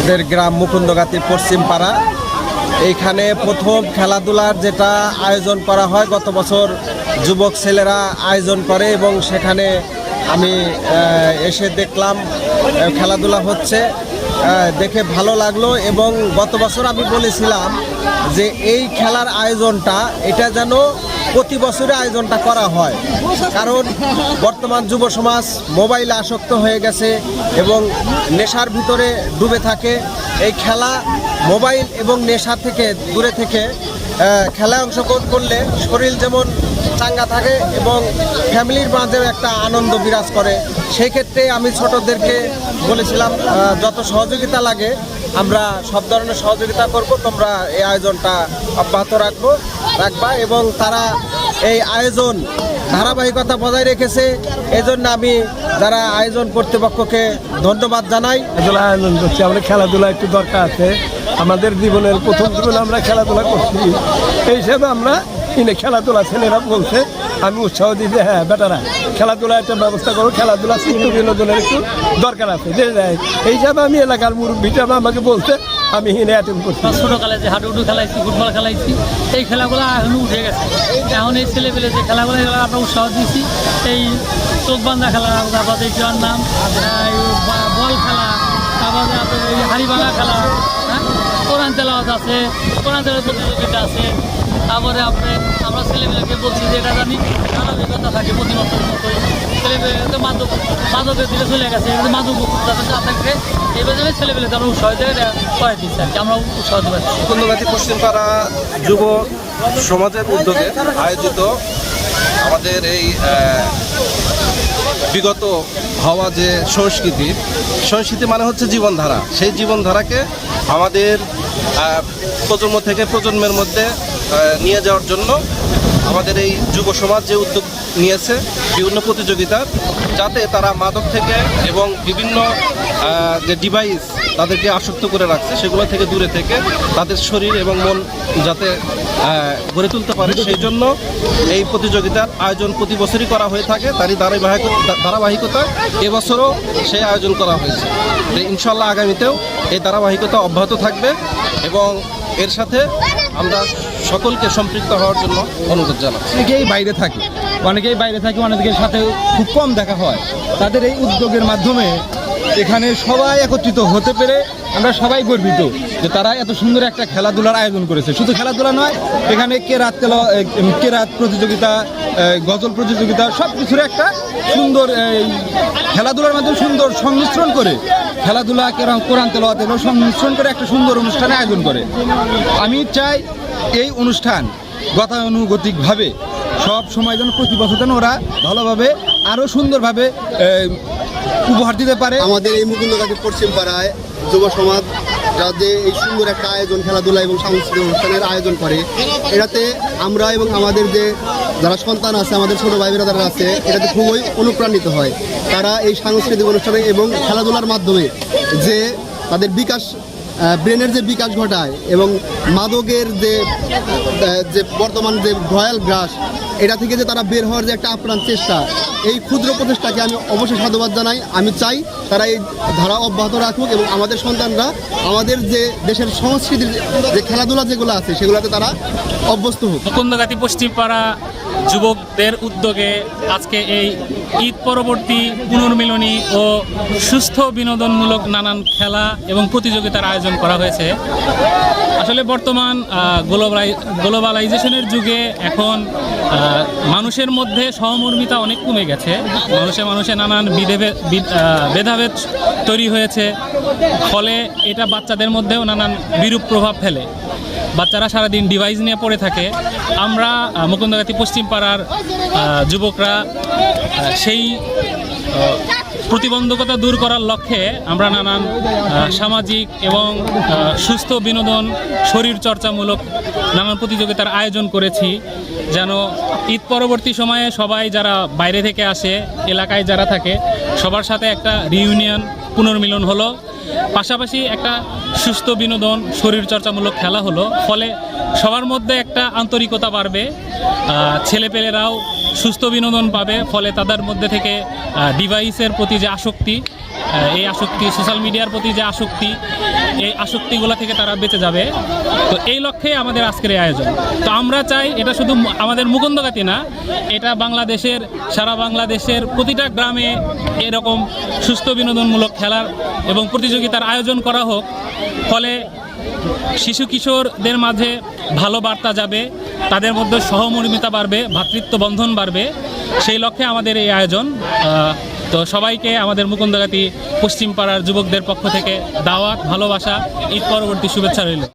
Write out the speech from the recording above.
আমাদের গ্রাম মুকুন্দগাতি পশ্চিম পাড়া। এইখানে প্রথম খেলাধুলার যেটা আয়োজন করা হয়, গত বছর যুবক ছেলেরা আয়োজন করে এবং সেখানে আমি এসে দেখলাম খেলাধুলা হচ্ছে, দেখে ভালো লাগলো। এবং গত বছর আমি বলেছিলাম যে এই খেলার আয়োজনটা এটা যেন প্রতি বছরে আয়োজনটা করা হয়, কারণ বর্তমান যুব সমাজ মোবাইলে আসক্ত হয়ে গেছে এবং নেশার ভিতরে ডুবে থাকে। এই খেলা মোবাইল এবং নেশা থেকে দূরে থেকে খেলায় অংশগ্রহণ করলে শরীর যেমন চাঙ্গা থাকে এবং ফ্যামিলির মাঝেও একটা আনন্দ বিরাজ করে। সেই ক্ষেত্রে আমি ছোটদেরকে বলেছিলাম যত সহযোগিতা লাগে আমরা সব ধরনের সহযোগিতা করব, তোমরা এই আয়োজনটা অব্যাহত রাখবা এবং তারা এই আয়োজন ধারাবাহিকতা বজায় রেখেছে। এজন্য আমি যারা আয়োজন কর্তৃপক্ষকে ধন্যবাদ জানাই। আয়োজন করছি, আমাদের খেলাধুলা একটু দরকার আছে। আমাদের জীবনের প্রথম জীবনে আমরা খেলাধুলা করছি, এই হিসাবে আমরা খেলাধুলা ছেলেরা বলছে, আমি উৎসাহ দিই যে হ্যাঁ বেটারা খেলাধুলা একটা ব্যবস্থা করো, খেলাধুলা একটু বিনোদনের একটু দরকার আছে। এই হিসাবে আমি এলাকার মুরব্বীটা আমাকে বলছে, আমি অ্যাটেন্ড করছি। ছোটোকালে যে হাডুডু খেলাইছি, ফুটবল খেলাইছি, এই খেলাগুলো এখন উঠে গেছে। এখন এই ছেলেপেলে যে খেলাগুলো এগুলো আমরা উৎসাহ দিয়েছি। এই চোখ বান্ধা খেলা, তারপর এইটার নাম বল খেলা, তারপরে আপনার এই হাড়ি ভাঙা খেলা, হ্যাঁ, কোরআন তেলাওয়াত আছে, কোরআন তেলাওয়াত প্রতিযোগিতা আছে। তারপরে আমরা ছেলেমেয়েকে বলছি যে এটা জানি ধারাবাহিকতা থাকে প্রতি বছরের মতোই। ছেলেমেয়ে তো মাদকের দিকে চলে গেছে, মাদক যাতে না থাকবে এই জন্য ছেলেমেয়ে তারা উৎসাহ দিয়ে করাই দিচ্ছে আর কি, আমরা উৎসাহ দিতে পারছি। মুকুন্দগাতি পশ্চিমপাড়া যুব সমাজের উদ্যোগে আয়োজিত আমাদের এই বিগত হওয়া যে সংস্কৃতি মানে হচ্ছে জীবনধারা, সেই জীবনধারাকে আমাদের প্রজন্ম থেকে প্রজন্মের মধ্যে নিয়ে যাওয়ার জন্য আমাদের এই যুব সমাজ যে উদ্যোগ নিয়েছে বিভিন্ন প্রতিযোগিতার, যাতে তারা মাদক থেকে এবং বিভিন্ন যে ডিভাইস তাদেরকে আসক্ত করে রাখছে সেগুলো থেকে দূরে থেকে তাদের শরীর এবং মন যাতে গড়ে তুলতে পারে, সেই জন্য এই প্রতিযোগিতার আয়োজন প্রতি বছরই করা হয়ে থাকে। তারই ধারাবাহিকতা এবছরও সেই আয়োজন করা হয়েছে। ইনশাল্লাহ আগামীতেও এই ধারাবাহিকতা অব্যাহত থাকবে এবং এর সাথে আমরা সকলকে সম্পৃক্ত হওয়ার জন্য অনুরোধ জানাচ্ছি। অনেকেই বাইরে থাকে, অনেকের সাথে খুব কম দেখা হয়। তাদের এই উদ্যোগের মাধ্যমে এখানে সবাই একত্রিত হতে পেরে আমরা সবাই গর্বিত যে তারা এত সুন্দর একটা খেলাধুলার আয়োজন করেছে। শুধু খেলাধুলা নয়, এখানে কেরাত প্রতিযোগিতা, গজল প্রতিযোগিতা, সব কিছুর একটা সুন্দর খেলাধুলার মাধ্যমে সুন্দর সংমিশ্রণ করে খেলাধুলা কোরআন তেলাওয়াত সংমিশ্রণ করে একটা সুন্দর অনুষ্ঠানের আয়োজন করে। আমি চাই এই অনুষ্ঠান গতানুগতিকভাবে সব সময় যেন প্রতি বছর যেন ওরা ভালোভাবে আরও সুন্দরভাবে উপহার দিতে পারে। আমাদের এই মুকুন্দগাতি পশ্চিম পাড়ায় যুব সমাজ যে এই সুন্দর একটা আয়োজন খেলাধুলা এবং সাংস্কৃতিক অনুষ্ঠানের আয়োজন করে, এটাতে আমরা এবং আমাদের যে যারা সন্তান আছে, আমাদের ছোটো ভাই বোনেরা আছে, এটাতে খুবই অনুপ্রাণিত হয়। তারা এই সাংস্কৃতিক অনুষ্ঠানে এবং খেলাধুলার মাধ্যমে যে তাদের বিকাশ, ব্রেনের যে বিকাশ ঘটায় এবং মাদকের যে বর্তমান যে রয়্যাল গ্রাস, এটা থেকে যে তারা বের হওয়ার যে একটা আপ্রাণ চেষ্টা, এই ক্ষুদ্র প্রচেষ্টাকে আমি অবশ্যই সাধুবাদ জানাই। আমি চাই তারা এই ধারা অব্যাহত রাখুক এবং আমাদের সন্তানরা আমাদের যে দেশের সংস্কৃতির যে খেলাধুলা যেগুলো আছে সেগুলোতে তারা অভ্যস্ত হোক। মুকুন্দগাতি পশ্চিমপাড়া যুবকদের উদ্যোগে আজকে এই ঈদ পরবর্তী পুনর্মিলনী ও সুস্থ বিনোদনমূলক নানান খেলা এবং প্রতিযোগিতার আয়োজন করা হয়েছে। আসলে বর্তমান গ্লোবালাইজেশনের যুগে এখন মানুষের মধ্যে সহমর্মিতা অনেক কমে গেছে। মানুষে নানান ভেদাভেদ তৈরি হয়েছে, ফলে এটা বাচ্চাদের মধ্যেও নানান বিরূপ প্রভাব ফেলে। বাচ্চারা সারাদিন ডিভাইস নিয়ে পড়ে থাকে। আমরা মুকুন্দগাতি পশ্চিমপাড়ার যুবকরা সেই প্রতিবন্ধকতা দূর করার লক্ষ্যে আমরা নানান সামাজিক এবং সুস্থ বিনোদন, শরীর চর্চামূলক নানান প্রতিযোগিতার আয়োজন করেছি, যেন ঈদ পরবর্তী সময়ে সবাই যারা বাইরে থেকে আসে, এলাকায় যারা থাকে, সবার সাথে একটা রিইউনিয়ন, পুনর্মিলন হলো, পাশাপাশি একটা সুস্থ বিনোদন, শরীরচর্চামূলক খেলা হলো, ফলে সবার মধ্যে একটা আন্তরিকতা বাড়বে, ছেলেপেলেরাও সুস্থ বিনোদন পাবে, ফলে তাদের মধ্যে থেকে ডিভাইসের প্রতি যে আসক্তি এই আসক্তি, সোশ্যাল মিডিয়ার প্রতি যে আসক্তি, এই আসক্তিগুলো থেকে তারা বেঁচে যাবে। তো এই লক্ষ্যে আমাদের আজকের এই আয়োজন। তো আমরা চাই এটা শুধু আমাদের মুকুন্দগাতি না, এটা বাংলাদেশের, সারা বাংলাদেশের প্রতিটা গ্রামে এরকম সুস্থ বিনোদনমূলক খেলার এবং প্রতিযোগিতার আয়োজন করা হোক। ফলে শিশু কিশোরদের মাঝে ভালো বার্তা যাবে, তাদের মধ্যে সহমর্মিতা বাড়বে, ভ্রাতৃত্ব বন্ধন বাড়বে। সেই লক্ষ্যে আমাদের এই আয়োজন। তো সবাইকে আমাদের মুকুন্দগাতি পশ্চিম পাড়ার যুবকদের পক্ষ থেকে দাওয়াত, ভালোবাসা, ঈদ পরবর্তী শুভেচ্ছা রইল।